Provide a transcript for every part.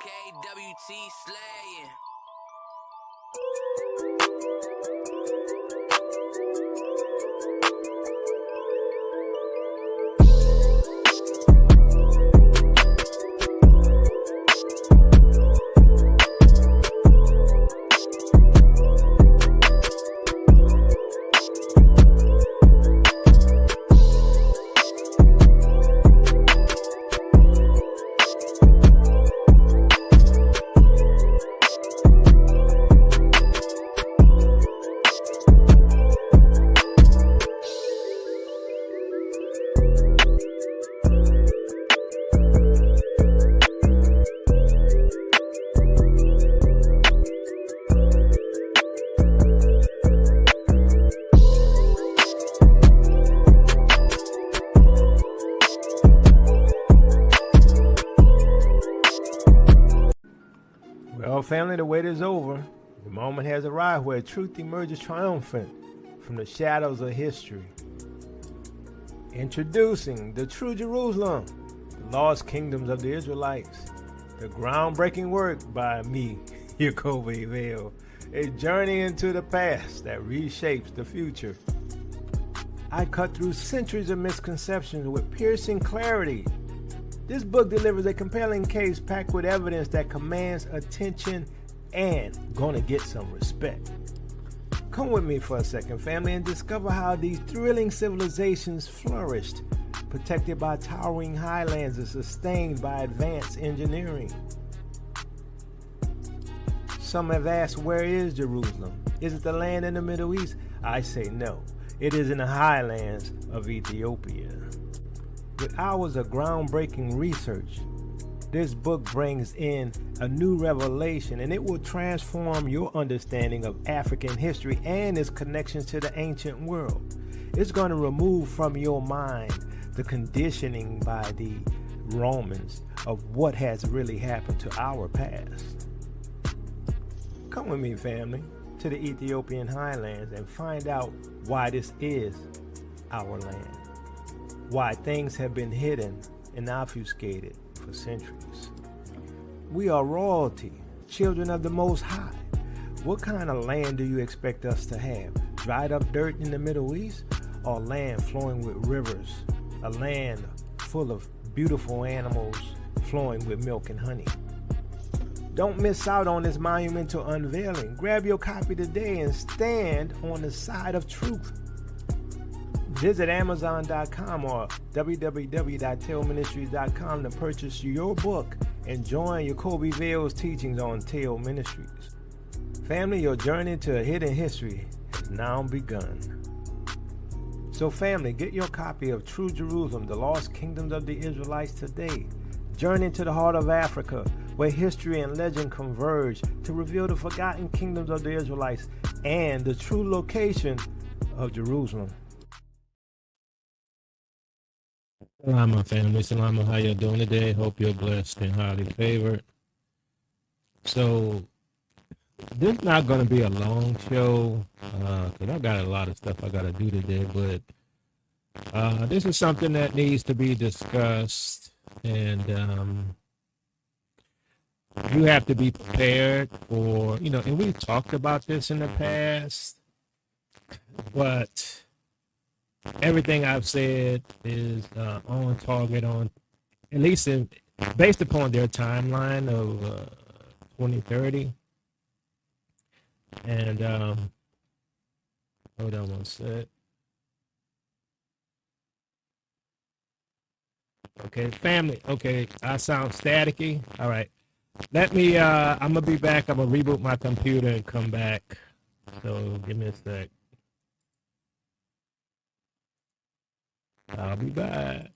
KWT slaying. Well, family, the wait is over. The moment has arrived where truth emerges triumphant from the shadows of history. Introducing the true Jerusalem, the lost kingdoms of the Israelites, the groundbreaking work by me, Jacoby Vale, a journey into the past that reshapes the future. I cut through centuries of misconceptions with piercing clarity. This book delivers a compelling case packed with evidence that commands attention and gonna get some respect. Come with me for a second, family, and discover how these thrilling civilizations flourished, protected by towering highlands and sustained by advanced engineering. Some have asked, where is Jerusalem? Is it the land in the Middle East? I say no. It is in the highlands of Ethiopia. With hours of groundbreaking research, this book brings in a new revelation, and it will transform your understanding of African history and its connections to the ancient world. It's going to remove from your mind the conditioning by the Romans of what has really happened to our past. Come with me, family, to the Ethiopian highlands and find out why this is our land. Why things have been hidden and obfuscated for centuries. We are royalty, children of the Most High. What kind of land do you expect us to have? Dried up dirt in the Middle East, or land flowing with rivers? A land full of beautiful animals flowing with milk and honey. Don't miss out on this monumental unveiling. Grab your copy today and stand on the side of truth. Visit Amazon.com or www.tailministries.com to purchase your book and join Jacoby Vale's teachings on Tail Ministries. Family, your journey to a hidden history has now begun. So family, get your copy of True Jerusalem, the Lost Kingdoms of the Israelites today. Journey to the heart of Africa, where history and legend converge to reveal the forgotten kingdoms of the Israelites and the true location of Jerusalem. Salam, my family. Salam, how you doing today? Hope you're blessed and highly favored. So, this is not going to be a long show because I got a lot of stuff I got to do today. But this is something that needs to be discussed, and you have to be prepared for, and we've talked about this in the past, but everything I've said is on target, on at least based upon their timeline of 2030. And hold on one sec. Okay, family. Okay, I sound staticky. All right. Let me, I'm going to be back. I'm going to reboot my computer and come back. So give me a sec. I'll be back.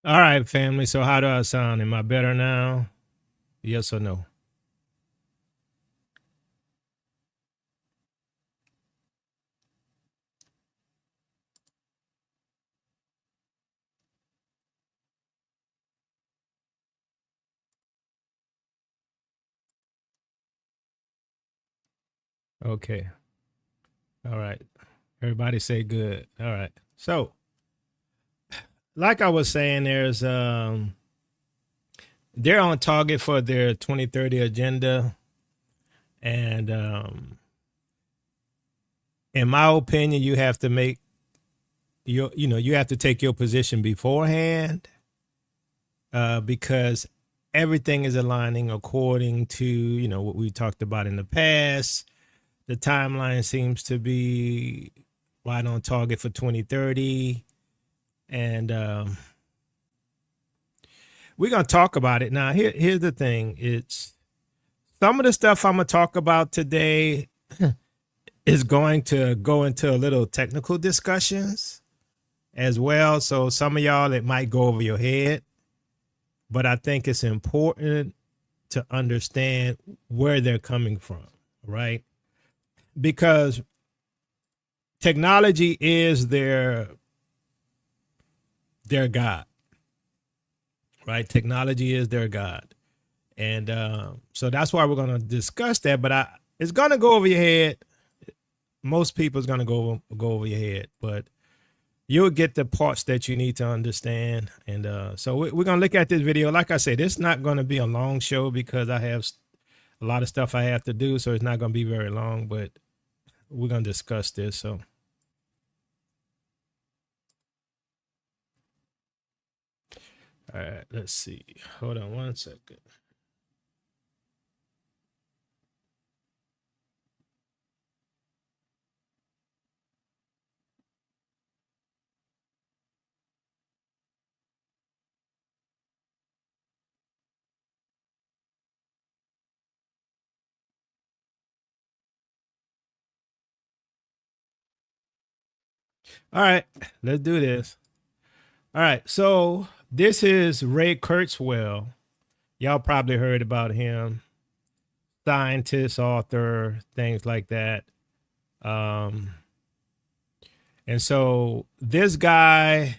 All right, family. So how do I sound? Am I better now? Yes or no? Okay. All right. Everybody say good. All right. So, like I was saying, they're on target for their 2030 agenda, and in my opinion, you have to make you have to take your position beforehand, because everything is aligning according to what we talked about in the past. The timeline seems to be right on target for 2030, and we're gonna talk about it now. Here's the thing: it's some of the stuff I'm gonna talk about today is going to go into a little technical discussions as well. So some of y'all, it might go over your head, but I think it's important to understand where they're coming from, right? Because technology is their god, right? Technology is their god, and so that's why we're going to discuss that. But it's going to go over your head. Most people is going to go over your head, but you'll get the parts that you need to understand. And so we're going to look at this video. Like I said, it's not going to be a long show because I have a lot of stuff I have to do, so it's not going to be very long. But we're going to discuss this. So. All right, let's see. Hold on one second. All right, let's do this. All right, so this is Ray Kurzweil. Y'all probably heard about him. Scientist, author, things like that. And so this guy,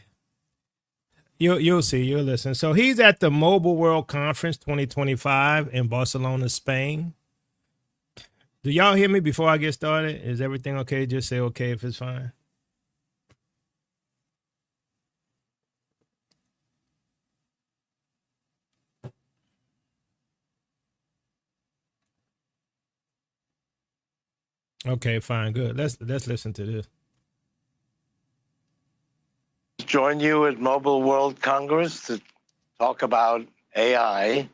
you'll see, you'll listen. So he's at the Mobile World Conference 2025 in Barcelona, Spain. Do y'all hear me before I get started? Is everything okay? Just say okay if it's fine. Okay, fine, good. Let's listen to this. Join you at Mobile World Congress to talk about AI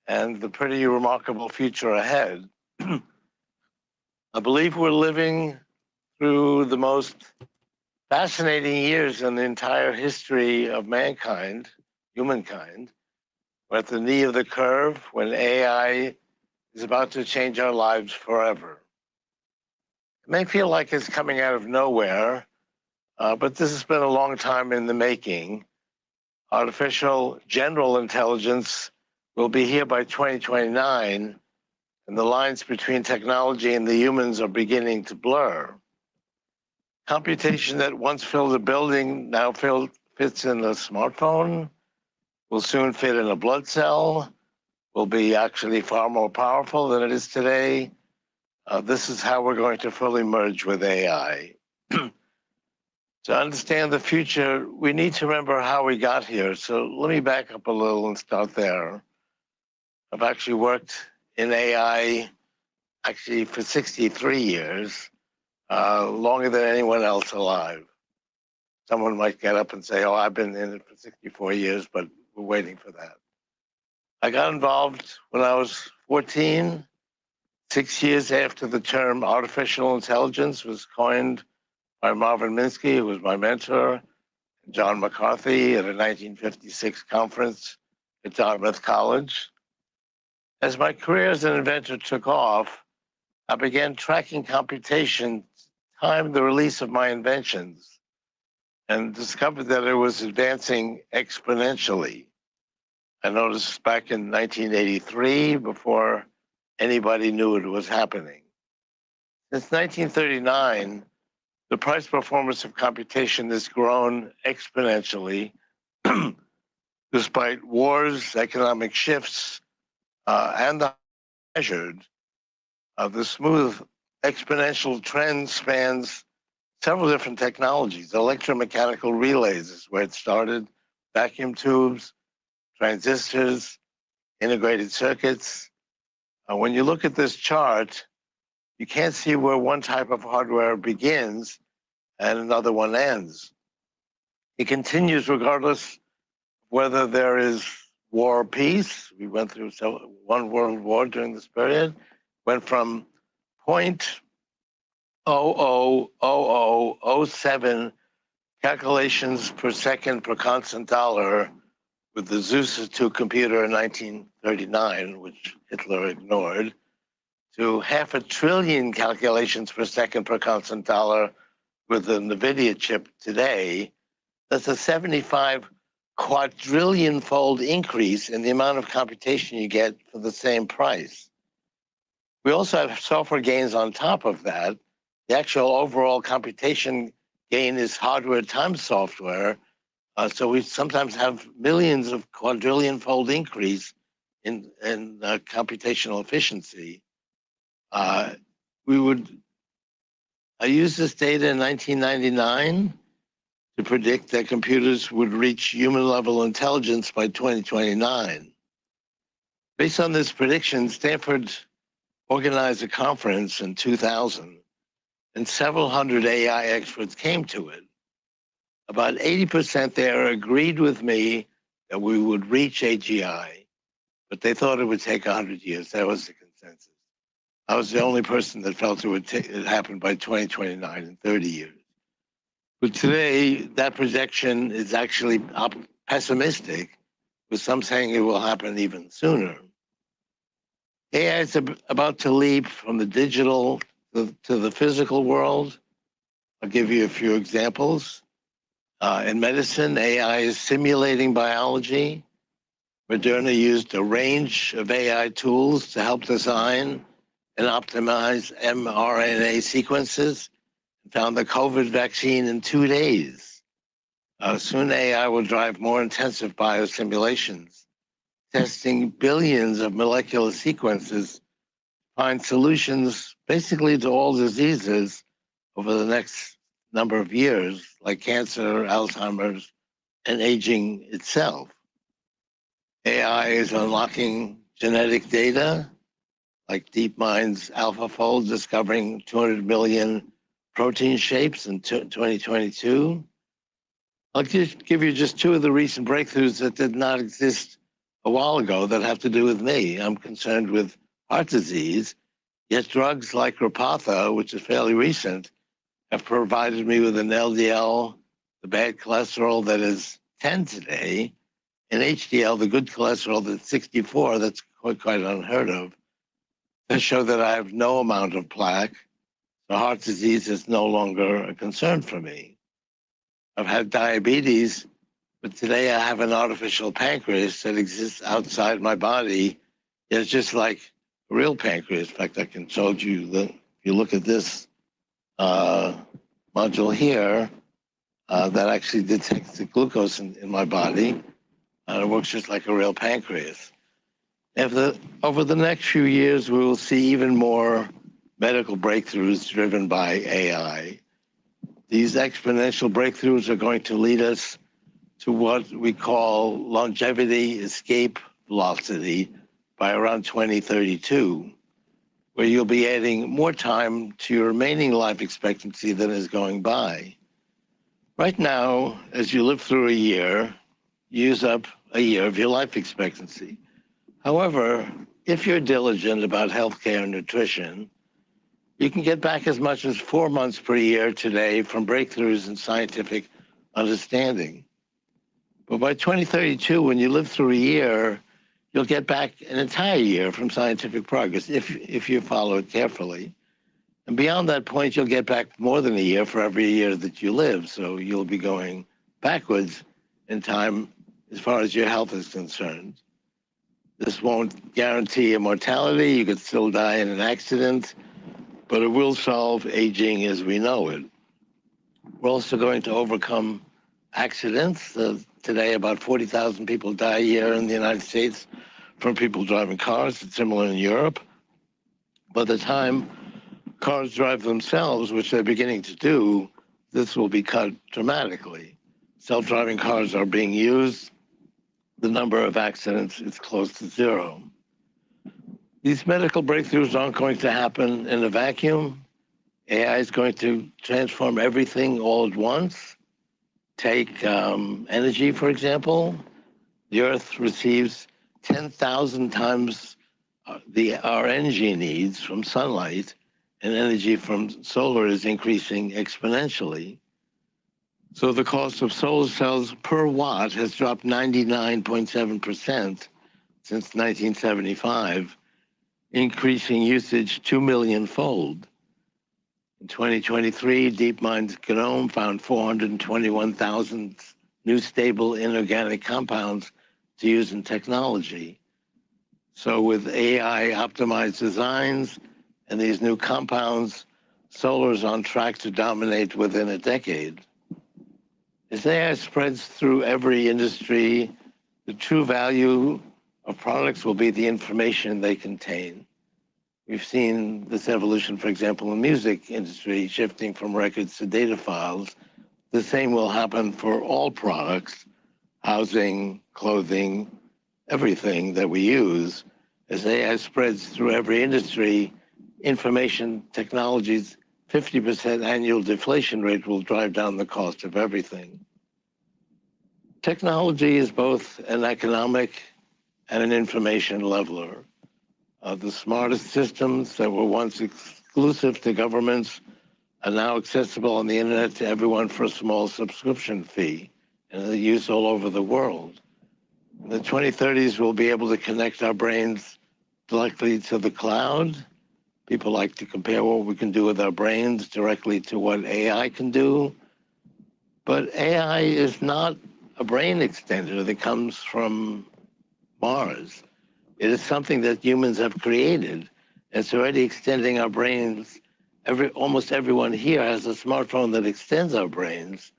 and the pretty remarkable future ahead. I believe we're living through the most fascinating years in the entire history of mankind, humankind. We're at the knee of the curve when AI is about to change our lives forever. It may feel like it's coming out of nowhere, but this has been a long time in the making. Artificial general intelligence will be here by 2029, and the lines between technology and the humans are beginning to blur. Computation that once filled a building now fits in a smartphone, will soon fit in a blood cell, will be actually far more powerful than it is today. This is how we're going to fully merge with AI. To understand the future, we need to remember how we got here. So let me back up a little and start there. I've actually worked in AI actually for 63 years, longer than anyone else alive. Someone might get up and say, oh, I've been in it for 64 years, but we're waiting for that. I got involved when I was 14, 6 years after the term artificial intelligence was coined by Marvin Minsky, who was my mentor, and John McCarthy at a 1956 conference at Dartmouth College. As my career as an inventor took off, I began tracking computation, time the release of my inventions. and discovered that it was advancing exponentially. I noticed back in 1983, before anybody knew it was happening. Since 1939, the price performance of computation has grown exponentially, despite wars, economic shifts, and the measured. The smooth exponential trend spans several different technologies. Electromechanical relays is where it started, vacuum tubes, transistors, integrated circuits. When you look at this chart, you can't see where one type of hardware begins and another one ends. It continues regardless whether there is war or peace. We went through one world war during this period, went from 0.000007 calculations per second per constant dollar with the Zeus 2 computer in 1939, which Hitler ignored, to 500 billion calculations per second per constant dollar with the NVIDIA chip today. That's a 75 quadrillion fold increase in the amount of computation you get for the same price. We also have software gains on top of that. The actual overall computation gain is hardware times software. So we sometimes have millions of quadrillion fold increase in computational efficiency. I used this data in 1999 to predict that computers would reach human level intelligence by 2029. Based on this prediction, Stanford organized a conference in 2000, and several hundred AI experts came to it. About 80% there agreed with me that we would reach AGI, but they thought it would take 100 years. That was the consensus. I was the only person that felt it would happen by 2029 in 30 years. But today, that projection is actually pessimistic, with some saying it will happen even sooner. AI is about to leap from the digital to the physical world. I'll give you a few examples. In medicine, AI is simulating biology. Moderna used a range of AI tools to help design and optimize mRNA sequences and found the COVID vaccine in 2 days. Soon AI will drive more intensive biosimulations, testing billions of molecular sequences, find solutions basically to all diseases over the next number of years, like cancer, Alzheimer's, and aging itself. AI is unlocking genetic data, like DeepMind's AlphaFold discovering 200 million protein shapes in 2022. I'll give you just two of the recent breakthroughs that did not exist a while ago that have to do with me. I'm concerned with heart disease, yet drugs like Repatha, which is fairly recent, have provided me with an LDL, the bad cholesterol that is 10 today, and HDL, the good cholesterol that's 64, that's quite unheard of. They show that I have no amount of plaque. So heart disease is no longer a concern for me. I've had diabetes, but today I have an artificial pancreas that exists outside my body. It's just like a real pancreas. In fact, I can show you that if you look at this module here, that actually detects the glucose in my body. It works just like a real pancreas. Over the next few years, we will see even more medical breakthroughs driven by AI. These exponential breakthroughs are going to lead us to what we call longevity escape velocity by around 2032, where you'll be adding more time to your remaining life expectancy than is going by. Right now, as you live through a year, you use up a year of your life expectancy. However, if you're diligent about healthcare and nutrition, you can get back as much as 4 months per year today from breakthroughs in scientific understanding. But by 2032, when you live through a year, you'll get back an entire year from scientific progress if you follow it carefully. And beyond that point, you'll get back more than a year for every year that you live. So you'll be going backwards in time as far as your health is concerned. This won't guarantee immortality. You could still die in an accident, but it will solve aging as we know it. We're also going to overcome accidents. Today, about 40,000 people die a year in the United States from people driving cars. It's similar in Europe. By the time cars drive themselves, which they're beginning to do, this will be cut dramatically. Self-driving cars are being used. The number of accidents is close to zero. These medical breakthroughs aren't going to happen in a vacuum. AI is going to transform everything all at once. Take energy, for example. The Earth receives 10,000 times our energy needs from sunlight, and energy from solar is increasing exponentially. So the cost of solar cells per watt has dropped 99.7% since 1975, increasing usage 2 million fold. In 2023, DeepMind's Genome found 421,000 new stable inorganic compounds to use in technology. So with AI optimized designs and these new compounds, solar is on track to dominate within a decade. As AI spreads through every industry, the true value of products will be the information they contain. We've seen this evolution, for example, in the music industry, shifting from records to data files. The same will happen for all products, housing, clothing, everything that we use. As AI spreads through every industry, information technologies' 50% annual deflation rate will drive down the cost of everything. Technology is both an economic and an information leveler. The smartest systems that were once exclusive to governments are now accessible on the internet to everyone for a small subscription fee, and they're used all over the world. In the 2030s, we'll be able to connect our brains directly to the cloud. People like to compare what we can do with our brains directly to what AI can do. But AI is not a brain extender that comes from Mars. It is something that humans have created. It's already extending our brains. Almost everyone here has a smartphone that extends our brains.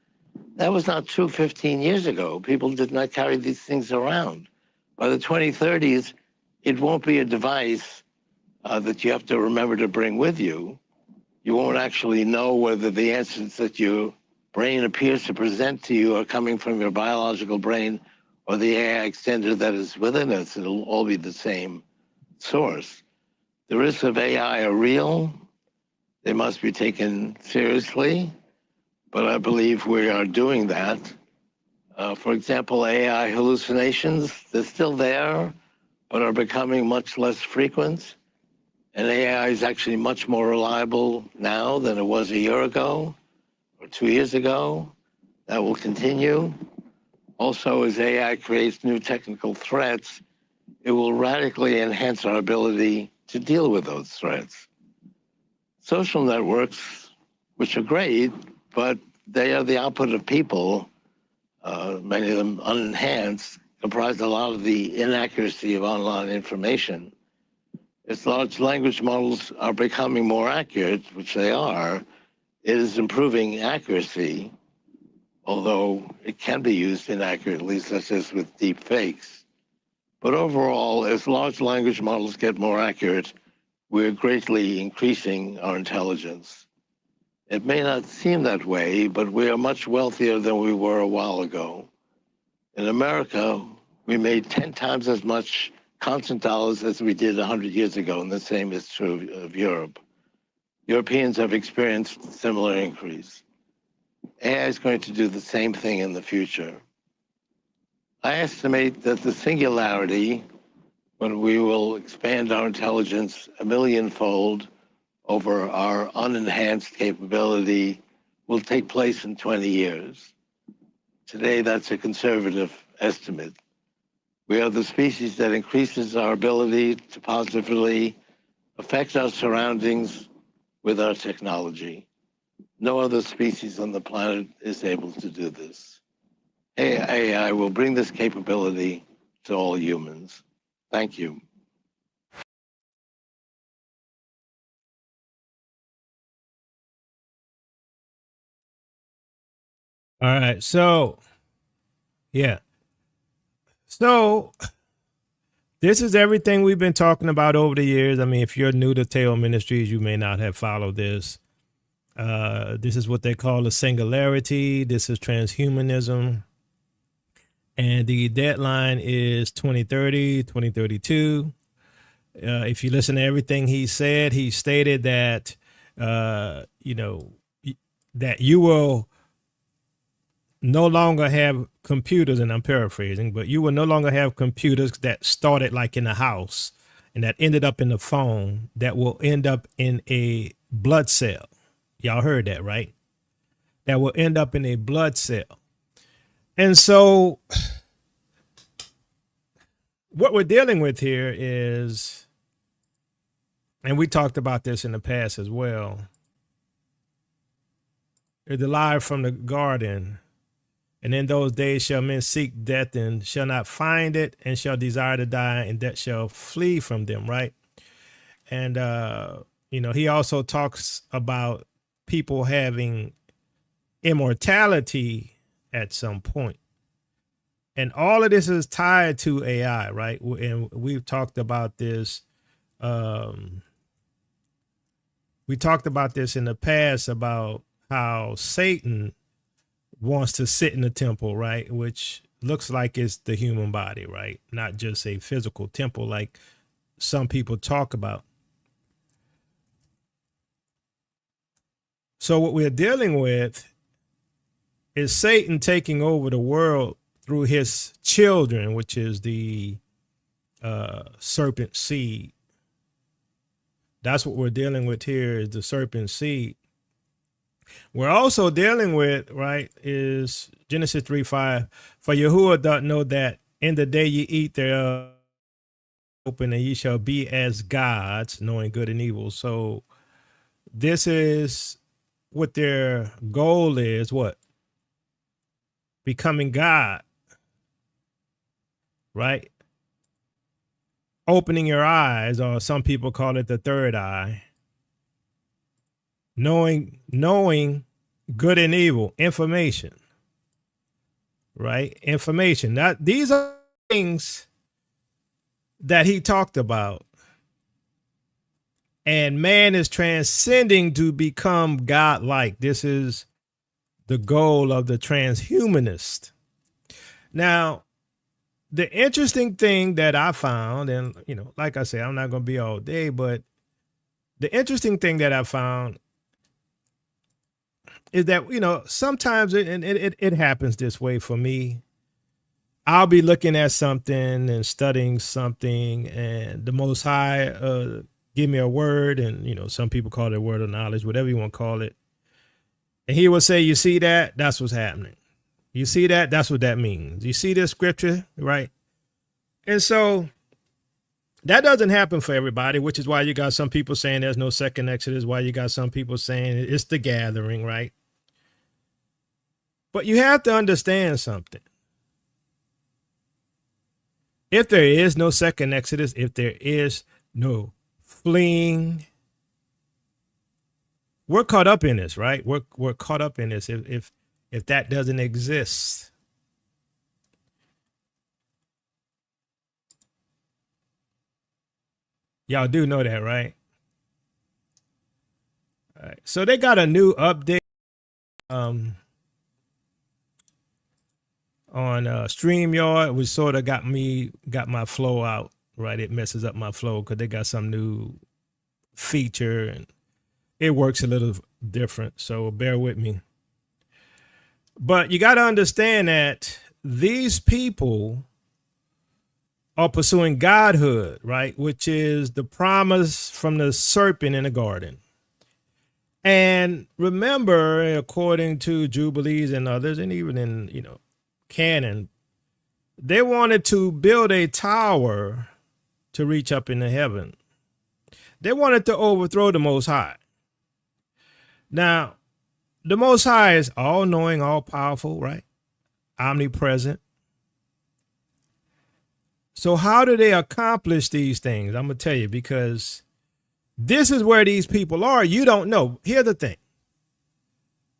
That was not true 15 years ago. People did not carry these things around. By the 2030s, it won't be a device that you have to remember to bring with you. You won't actually know whether the answers that your brain appears to present to you are coming from your biological brain or the AI extender that is within us. It'll all be the same source. The risks of AI are real. They must be taken seriously, but I believe we are doing that. For example, AI hallucinations, they're still there, but are becoming much less frequent. And AI is actually much more reliable now than it was a year ago or 2 years ago. That will continue. Also, as AI creates new technical threats, it will radically enhance our ability to deal with those threats. Social networks, which are great, but they are the output of people, many of them unenhanced, comprise a lot of the inaccuracy of online information. As large language models are becoming more accurate, which they are, it is improving accuracy, although it can be used inaccurately, such as with deep fakes. But overall, as large language models get more accurate, we're greatly increasing our intelligence. It may not seem that way, but we are much wealthier than we were a while ago. In America, we made 10 times as much constant dollars as we did 100 years ago, and the same is true of Europe. Europeans have experienced similar increase. AI is going to do the same thing in the future. I estimate that the singularity, when we will expand our intelligence a millionfold over our unenhanced capability, will take place in 20 years. Today, that's a conservative estimate. We are the species that increases our ability to positively affect our surroundings with our technology. No other species on the planet is able to do this. AI will bring this capability to all humans. Thank you. All right. So, yeah. So, this is everything we've been talking about over the years. I mean, if you're new to Teo Ministries, you may not have followed this. This is what they call the singularity. This is transhumanism. And the deadline is 2030, 2032. If you listen to everything he said, he stated that, that you will no longer have computers, and I'm paraphrasing, but you will no longer have computers that started like in a house and that ended up in the phone that will end up in a blood cell. Y'all heard that, right? That will end up in a blood cell. And so what we're dealing with here is, and we talked about this in the past as well, is the lie from the garden. And in those days shall men seek death and shall not find it, and shall desire to die, and death shall flee from them, right? And, he also talks about people having immortality at some point. And all of this is tied to AI, right? And we've talked about this. We talked about this in the past about how Satan wants to sit in the temple, right? Which looks like it's the human body, right? Not just a physical temple like some people talk about. So what we're dealing with is Satan taking over the world through his children, which is the serpent seed. That's what we're dealing with here, is the serpent seed. We're also dealing with, right, is Genesis 3:5. For Yahuwah doth know that in the day ye eat thereof, open, and ye shall be as gods, knowing good and evil. So this is what their goal is, what? Becoming God, right? Opening your eyes, or some people call it the third eye. Knowing good and evil, information, right? Information. These are things that he talked about. And man is transcending to become God-like. This is the goal of the transhumanist. Now, the interesting thing that I found, and, like I say, I'm not going to be all day, but the interesting thing that I found is that, sometimes it happens this way for me. I'll be looking at something and studying something, and the Most High give me a word, and, some people call it a word of knowledge, whatever you want to call it. And he will say, you see that? That's what's happening. You see that? That's what that means. You see this scripture, right? And so that doesn't happen for everybody, which is why you got some people saying there's no second Exodus, why you got some people saying it's the gathering, right? But you have to understand something. If there is no second Exodus, if there is no fleeing, we're caught up in this, right? We're caught up in this if that doesn't exist. Y'all do know that, right? All right. So they got a new update on StreamYard, which sort of got my flow out, right? It messes up my flow because they got some new feature and it works a little different. So bear with me. But you got to understand that these people are pursuing godhood, right? Which is the promise from the serpent in the garden. And remember, according to Jubilees and others, and even in, canon, they wanted to build a tower to reach up into heaven. They wanted to overthrow the Most High. Now, the Most High is all knowing, all powerful, right? Omnipresent. So, how do they accomplish these things? I'm going to tell you, because this is where these people are. You don't know. Here's the thing.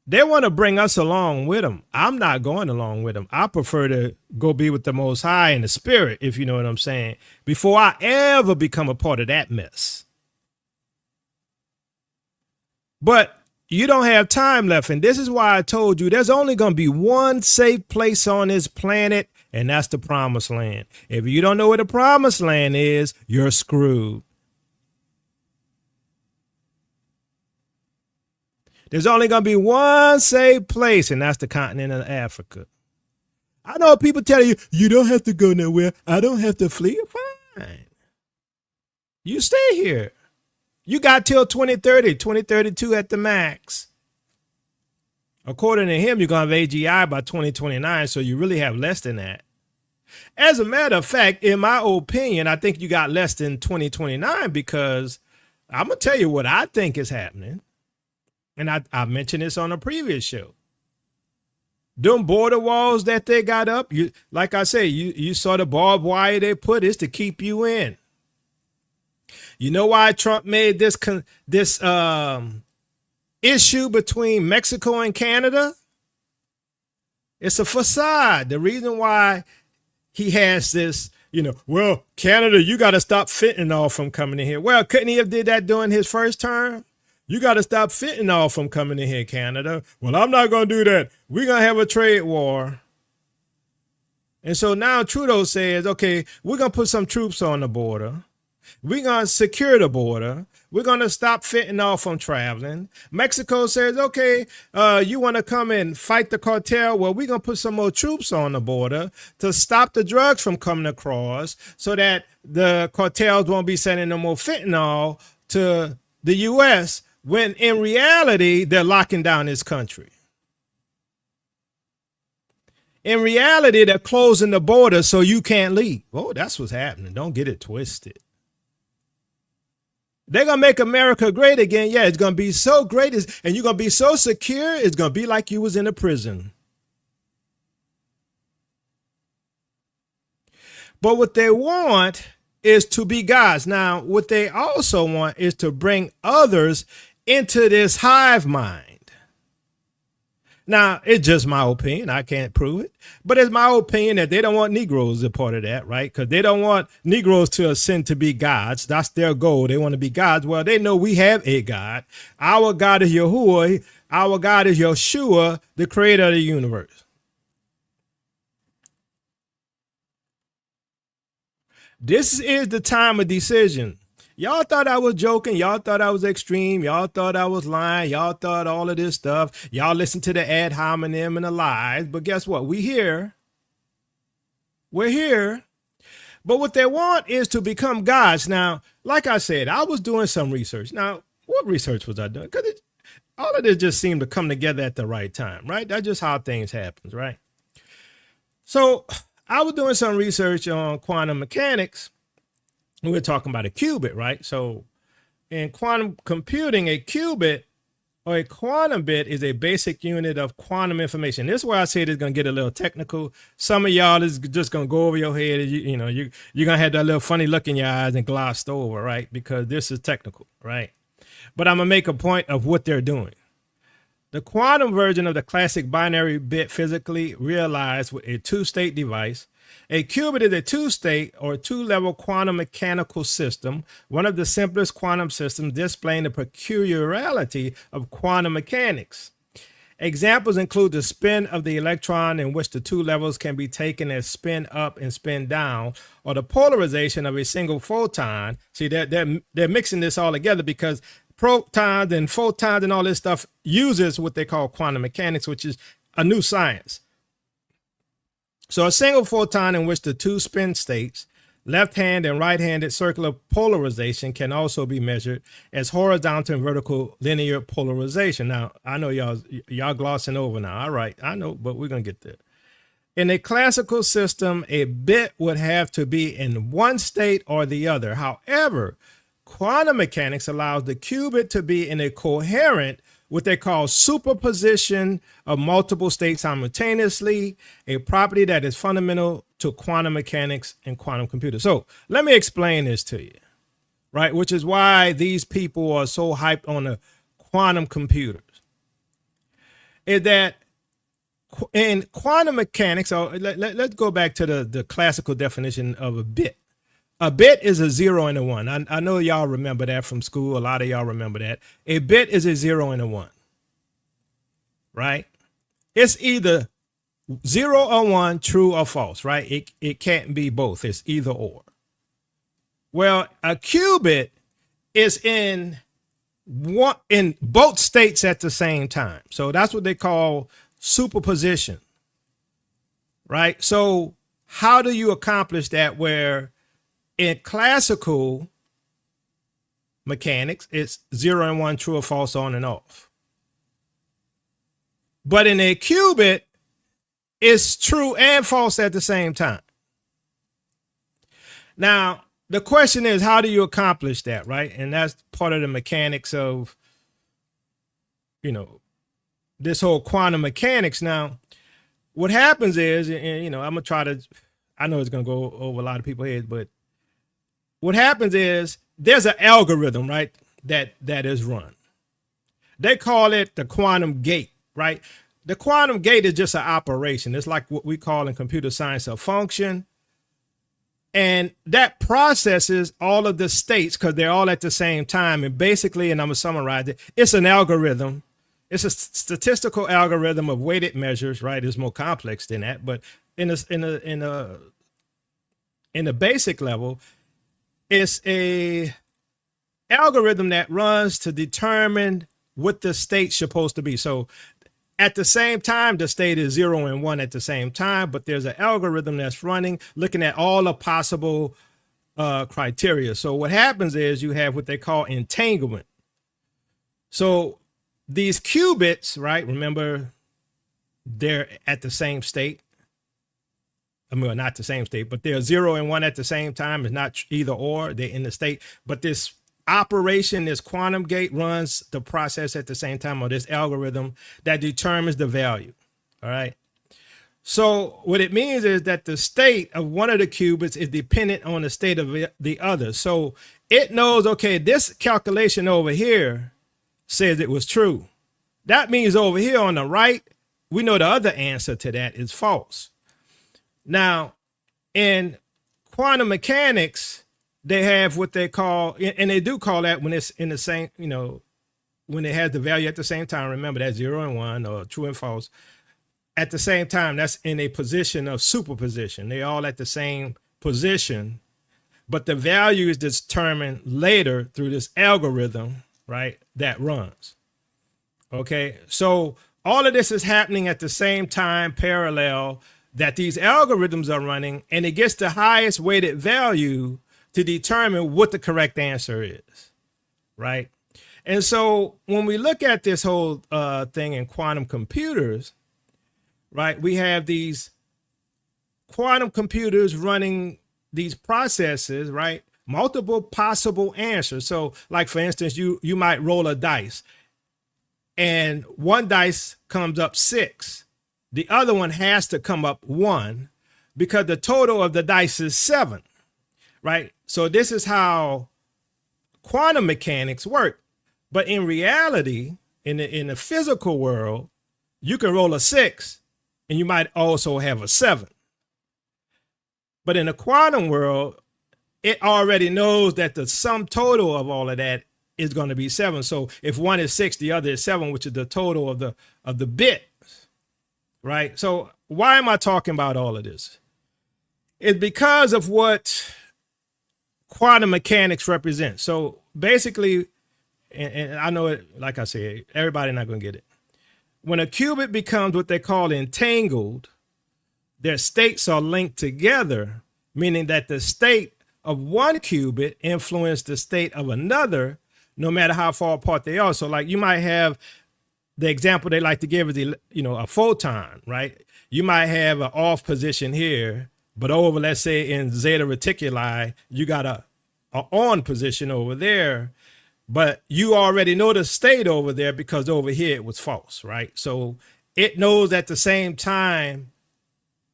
They want to bring us along with them. I'm not going along with them. I prefer to go be with the Most High in the spirit, if you know what I'm saying, before I ever become a part of that mess. But you don't have time left. And this is why I told you there's only going to be one safe place on this planet, and that's the promised land. If you don't know where the promised land is, you're screwed. There's only going to be one safe place, and that's the continent of Africa. I know people tell you, you don't have to go nowhere. I don't have to flee. Fine. You stay here. You got till 2030, 2032 at the max. According to him, you're going to have AGI by 2029, so you really have less than that. As a matter of fact, in my opinion, I think you got less than 2029, because I'm going to tell you what I think is happening. And I mentioned this on a previous show. Them border walls that they got up, you, like I say, you saw the barbed wire they put is to keep you in. You know why Trump made this issue between Mexico and Canada? It's a facade. The reason why he has this, well, Canada, you got to stop fentanyl from coming in here. Well, couldn't he have did that during his first term? You got to stop fentanyl from coming in here, Canada. Well, I'm not going to do that. We're going to have a trade war. And so now Trudeau says, okay, we're going to put some troops on the border. We're going to secure the border. We're going to stop fentanyl from traveling. Mexico says, okay, you want to come and fight the cartel? Well, we're going to put some more troops on the border to stop the drugs from coming across so that the cartels won't be sending no more fentanyl to the U.S., when in reality, they're locking down this country. In reality, they're closing the border so you can't leave. Oh, that's what's happening. Don't get it twisted. They're going to make America great again. Yeah, it's going to be so great. And you're going to be so secure, it's going to be like you was in a prison. But what they want is to be gods. Now, what they also want is to bring others into this hive mind. Now, it's just my opinion. I can't prove it. But it's my opinion that they don't want Negroes a part of that, right? Because they don't want Negroes to ascend to be gods. That's their goal. They want to be gods. Well, they know we have a God. Our God is Yahuwah. Our God is Yeshua, the creator of the universe. This is the time of decision. Y'all thought I was joking. Y'all thought I was extreme. Y'all thought I was lying. Y'all thought all of this stuff. Y'all listen to the ad hominem and the lies. But guess what? We're here. We're here. But what they want is to become gods. Now, like I said, I was doing some research. Now, what research was I doing? Because all of this just seemed to come together at the right time, right? That's just how things happen, right? So I was doing some research on quantum mechanics. We're talking about a qubit, right? So in quantum computing, a qubit or a quantum bit is a basic unit of quantum information. This is why I say it's going to get a little technical. Some of y'all is just going to go over your head. You're going to have that little funny look in your eyes and glossed over, right? Because this is technical, right? But I'm going to make a point of what they're doing. The quantum version of the classic binary bit physically realized with a two-state device. A qubit is a two-state or two-level quantum mechanical system, one of the simplest quantum systems displaying the peculiarity of quantum mechanics. Examples include the spin of the electron, in which the two levels can be taken as spin up and spin down, or the polarization of a single photon. See, they're mixing this all together because protons and photons and all this stuff uses what they call quantum mechanics, which is a new science. So a single photon in which the two spin states, left-hand and right-handed circular polarization, can also be measured as horizontal and vertical linear polarization. Now, I know y'all glossing over now. All right, I know, but we're going to get there. In a classical system, a bit would have to be in one state or the other. However, quantum mechanics allows the qubit to be in a coherent what they call superposition of multiple states simultaneously, a property that is fundamental to quantum mechanics and quantum computers. So let me explain this to you, right? Which is why these people are so hyped on the quantum computers. Is that in quantum mechanics, so let's go back to the classical definition of a bit. A bit is a 0 and a 1. I know y'all remember that from school. A lot of y'all remember that. A bit is a 0 and a 1, right? It's either 0 or 1, true or false, right? It can't be both. It's either or. Well, a qubit is in both states at the same time. So that's what they call superposition, right? So how do you accomplish that where in classical mechanics, it's 0 and 1, true or false, on and off. But in a qubit, it's true and false at the same time. Now, the question is, how do you accomplish that, right? And that's part of the mechanics of, this whole quantum mechanics. Now, what happens is, and, I'm going to try to, I know it's going to go over a lot of people's heads, but what happens is there's an algorithm, right, that is run. They call it the quantum gate, right? The quantum gate is just an operation. It's like what we call in computer science a function. And that processes all of the states because they're all at the same time. And basically, and I'm going to summarize it, it's an algorithm. It's a statistical algorithm of weighted measures, right? It's more complex than that. But in a basic level, it's a algorithm that runs to determine what the state's supposed to be. So at the same time, the state is 0 and 1 at the same time, but there's an algorithm that's running, looking at all the possible criteria. So what happens is you have what they call entanglement. So these qubits, right? Remember, they're at the same state. I mean, not the same state, but they're 0 and 1 at the same time. It's not either or, they're in the state. But this operation, this quantum gate runs the process at the same time, or this algorithm that determines the value. All right. So what it means is that the state of one of the qubits is dependent on the state of the other. So it knows, okay, this calculation over here says it was true. That means over here on the right, we know the other answer to that is false. Now, in quantum mechanics, they have what they call, and they do call that when it's in the same, when it has the value at the same time. Remember that 0 and 1 or true and false at the same time. That's in a position of superposition. They're all at the same position, but the value is determined later through this algorithm, right, that runs. Okay, so all of this is happening at the same time, parallel, that these algorithms are running, and it gets the highest weighted value to determine what the correct answer is, right? And so when we look at this whole thing in quantum computers, right, we have these quantum computers running these processes, right? Multiple possible answers. So like, for instance, you might roll a dice and one dice comes up 6. The other one has to come up 1 because the total of the dice is 7, right? So this is how quantum mechanics work. But in reality, in the physical world, you can roll a 6 and you might also have a 7. But in the quantum world, it already knows that the sum total of all of that is going to be 7. So if one is 6, the other is 7, which is the total of the bit. Right. So why am I talking about all of this? It's because of what quantum mechanics represents. So basically, and I know it, like I said, everybody not going to get it. When a qubit becomes what they call entangled, their states are linked together, meaning that the state of one qubit influences the state of another, no matter how far apart they are. So like you might have, the example they like to give is, a photon, right? You might have an off position here, but over, let's say in zeta reticuli, you got a on position over there. but you already know the state over there because over here it was false, right? So it knows at the same time,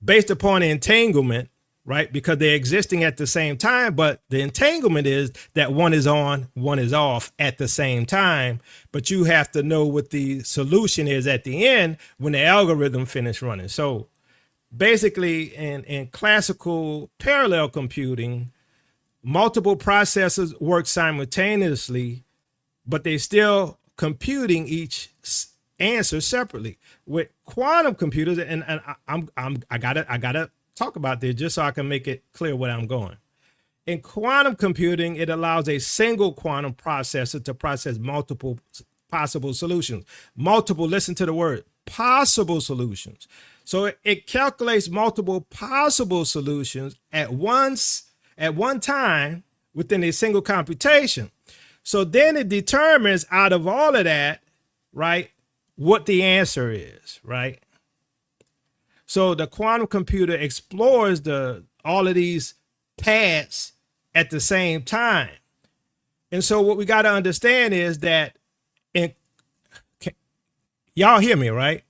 based upon entanglement, right? Because they're existing at the same time, but the entanglement is that one is on, one is off at the same time. But you have to know what the solution is at the end when the algorithm finished running. So basically, in classical parallel computing, multiple processors work simultaneously, but they still computing each answer separately. With quantum computers, and I gotta talk about this just so I can make it clear where I'm going. In quantum computing, it allows a single quantum processor to process multiple possible solutions. Multiple, listen to the word, possible solutions. So it calculates multiple possible solutions at one time within a single computation. So then it determines out of all of that, right, what the answer is, right? So the quantum computer explores all of these paths at the same time. And so what we got to understand is that y'all hear me, right?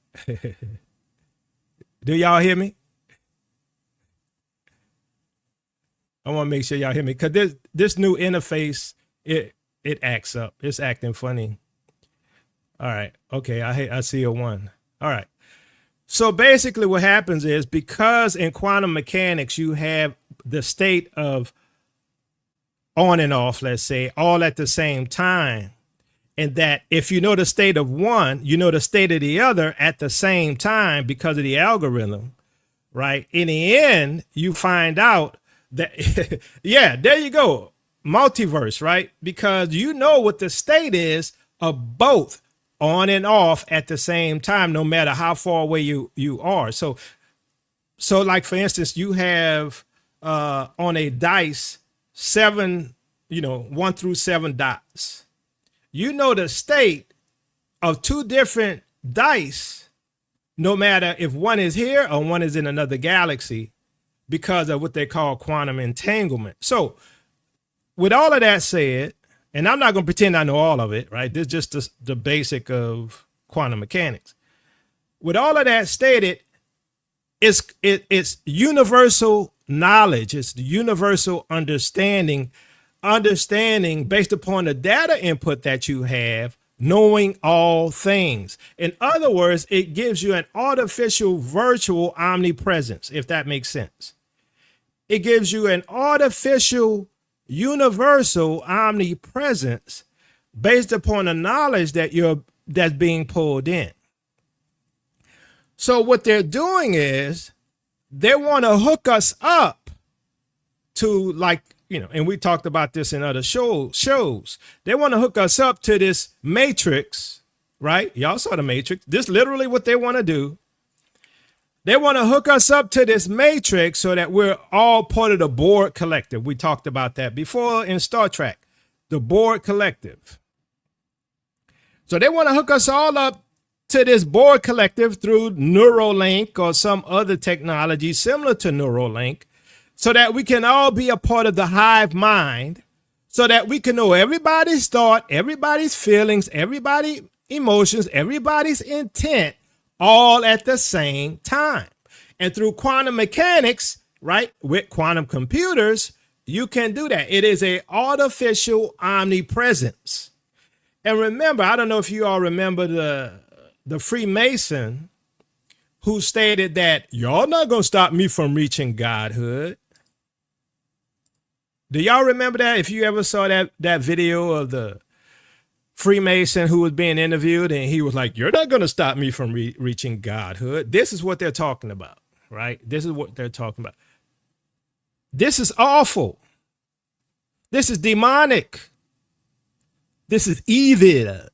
Do y'all hear me? I want to make sure y'all hear me because this new interface, it acts up. It's acting funny. All right. Okay. I see a one. All right. So basically what happens is because in quantum mechanics, you have the state of on and off, let's say, all at the same time. And that if you know the state of one, you know the state of the other at the same time because of the algorithm, right? In the end, you find out that, yeah, there you go. Multiverse, right? Because you know what the state is of both on and off at the same time, no matter how far away you are. So like, for instance, you have on a dice 7, 1 through 7 dots. You know the state of 2 different dice, no matter if one is here or one is in another galaxy, because of what they call quantum entanglement. So with all of that said, and I'm not going to pretend I know all of it, right? This is just the basic of quantum mechanics. With all of that stated, it's universal knowledge. It's the universal understanding based upon the data input that you have, knowing all things. In other words, it gives you an artificial virtual omnipresence, if that makes sense. It gives you an artificial universal omnipresence based upon the knowledge that's being pulled in. So what they're doing is they want to hook us up to, like, and we talked about this in other shows. They want to hook us up to this matrix, right? Y'all saw the matrix. This is literally what they want to do. They want to hook us up to this matrix so that we're all part of the Borg collective. We talked about that before in Star Trek, the Borg collective. So they want to hook us all up to this Borg collective through Neuralink or some other technology similar to Neuralink, so that we can all be a part of the hive mind, so that we can know everybody's thought, everybody's feelings, everybody's emotions, everybody's intent, all at the same time. And through quantum mechanics, right, with quantum computers, you can do that. It is an artificial omnipresence. And remember, I don't know if you all remember the Freemason who stated that y'all not going to stop me from reaching godhood. Do y'all remember that? If you ever saw that video of the Freemason who was being interviewed and he was like, you're not going to stop me from reaching godhood. This is what they're talking about, right? This is what they're talking about. This is awful. This is demonic. This is evil.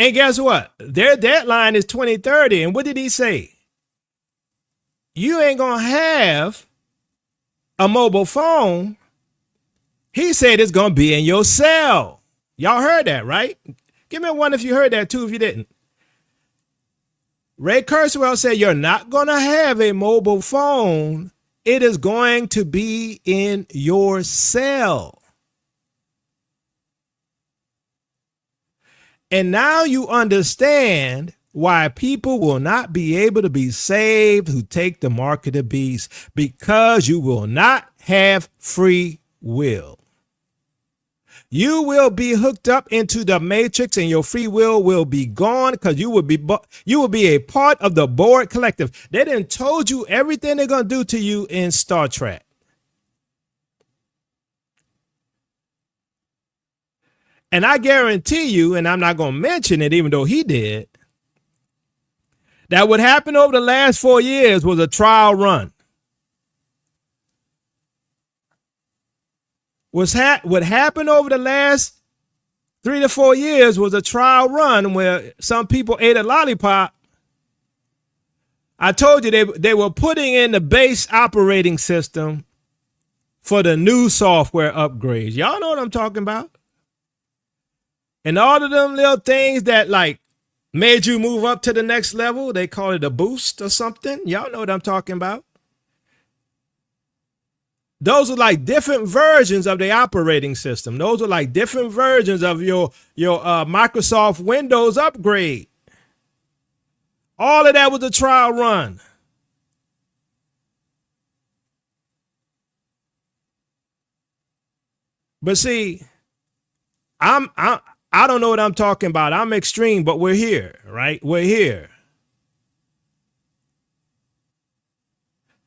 And guess what? Their deadline is 2030. And what did he say? You ain't going to have a mobile phone. He said it's going to be in your cell. Y'all heard that, right? Give me one if you heard that too, if you didn't. Ray Kurzweil said you're not going to have a mobile phone. It is going to be in your cell. And now you understand why people will not be able to be saved who take the mark of the beast, because you will not have free will. You will be hooked up into the matrix and your free will be gone, because you will be a part of the Board Collective. They done told you everything they're going to do to you in Star Trek. And I guarantee you, and I'm not going to mention it even though he did, that what happened over the last 4 years was a trial run. What happened over the last 3 to 4 years was a trial run where some people ate a lollipop. I told you they were putting in the base operating system for the new software upgrades. Y'all know what I'm talking about. And all of them little things that like made you move up to the next level, they call it a boost or something. Y'all know what I'm talking about. Those are like different versions of the operating system. Those are like different versions of your Microsoft Windows upgrade. All of that was a trial run. But see, I don't know what I'm talking about. I'm extreme, but we're here, right? We're here.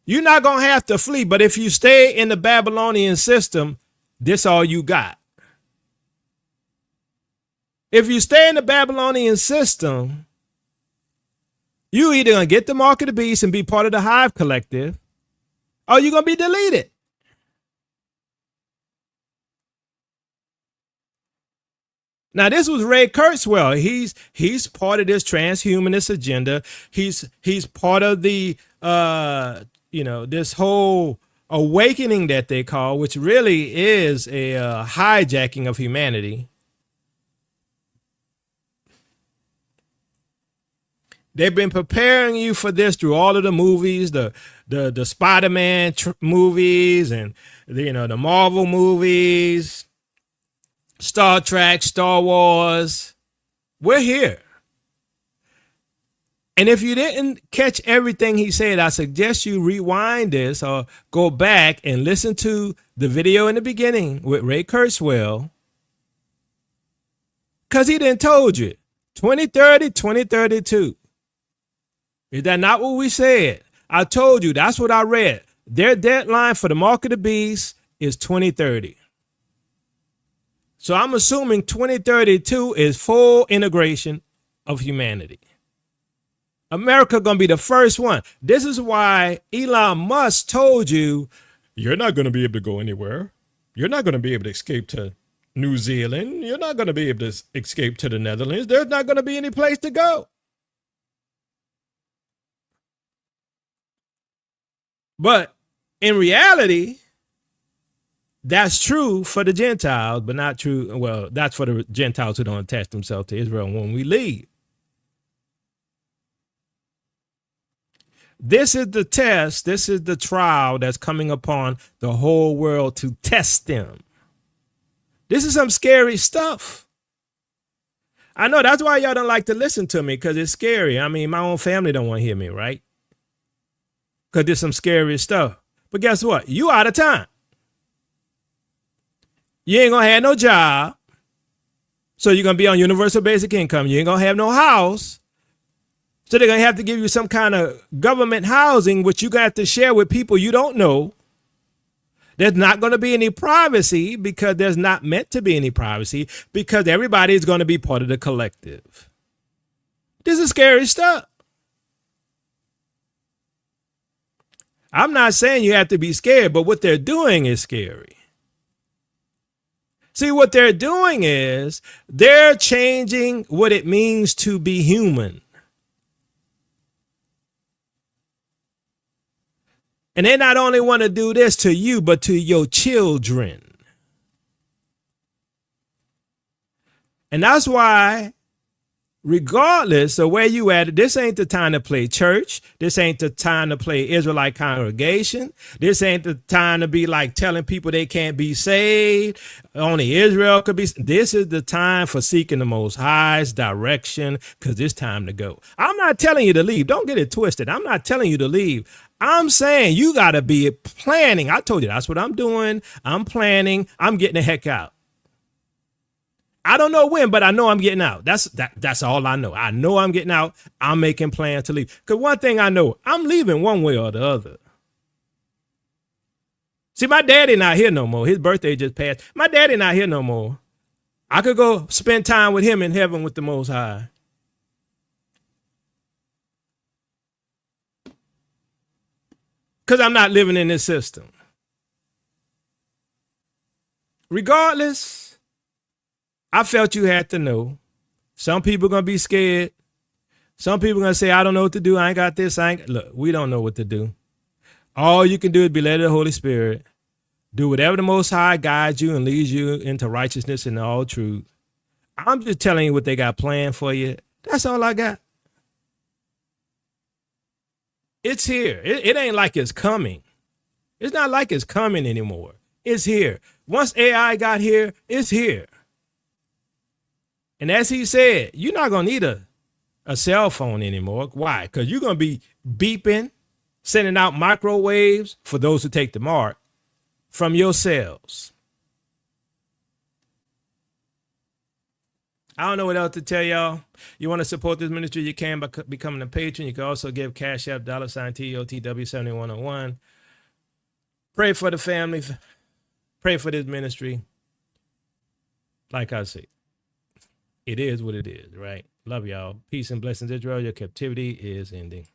You're not going to have to flee, but if you stay in the Babylonian system, this all you got. If you stay in the Babylonian system, you either going to get the mark of the beast and be part of the Hive Collective, or you're going to be deleted. Now, this was Ray Kurzweil. He's part of this transhumanist agenda. He's part of the this whole awakening that they call, which really is a hijacking of humanity. They've been preparing you for this through all of the movies, the Spider-Man movies, and the Marvel movies, Star Trek, Star Wars. We're here. And if you didn't catch everything he said, I suggest you rewind this or go back and listen to the video in the beginning with Ray Kurzweil, because he didn't told you 2030, 2032. Is that not what we said? I told you. That's what I read. Their deadline for the mark of the beast is 2030. So I'm assuming 2032 is full integration of humanity. America going to be the first one. This is why Elon Musk told you, you're not going to be able to go anywhere. You're not going to be able to escape to New Zealand. You're not going to be able to escape to the Netherlands. There's not going to be any place to go. But in reality, that's true for the Gentiles, but not true. Well, that's for the Gentiles who don't attach themselves to Israel when we leave. This is the test. This is the trial that's coming upon the whole world to test them. This is some scary stuff. I know that's why y'all don't like to listen to me, because it's scary. I mean, my own family don't want to hear me, right? Because there's some scary stuff. But guess what? You out of time. You ain't going to have no job. So you're going to be on universal basic income. You ain't going to have no house. So they're going to have to give you some kind of government housing, which you got to share with people you don't know. There's not going to be any privacy, because there's not meant to be any privacy, because everybody is going to be part of the collective. This is scary stuff. I'm not saying you have to be scared, but what they're doing is scary. See, what they're doing is they're changing what it means to be human. And they not only want to do this to you, but to your children. And that's why regardless of where you at, this ain't the time to play church. This ain't the time to play Israelite congregation. This ain't the time to be like telling people they can't be saved. Only Israel could be. This is the time for seeking the Most High's direction, because it's time to go. I'm not telling you to leave. Don't get it twisted. I'm not telling you to leave. I'm saying you got to be planning. I told you that's what I'm doing. I'm planning. I'm getting the heck out. I don't know when, but I know I'm getting out. That's all I know. I know I'm getting out. I'm making plans to leave. Because one thing I know, I'm leaving one way or the other. See, my daddy not here no more. His birthday just passed. My daddy not here no more. I could go spend time with him in heaven with the Most High. Because I'm not living in this system. Regardless, I felt you had to know. Some people going to be scared. Some people going to say, I don't know what to do. I ain't got this. Look, we don't know what to do. All you can do is be led of the Holy Spirit. Do whatever the Most High guides you and leads you into righteousness and all truth. I'm just telling you what they got planned for you. That's all I got. It's here. It ain't like it's coming. It's not like it's coming anymore. It's here. Once AI got here, it's here. And as he said, you're not going to need a cell phone anymore. Why? Because you're going to be beeping, sending out microwaves for those who take the mark from your cells. I don't know what else to tell y'all. You want to support this ministry, you can by becoming a patron. You can also give Cash App $TOTW7101. Pray for the family. Pray for this ministry. Like I say, it is what it is, right? Love y'all. Peace and blessings, Israel. Your captivity is ending.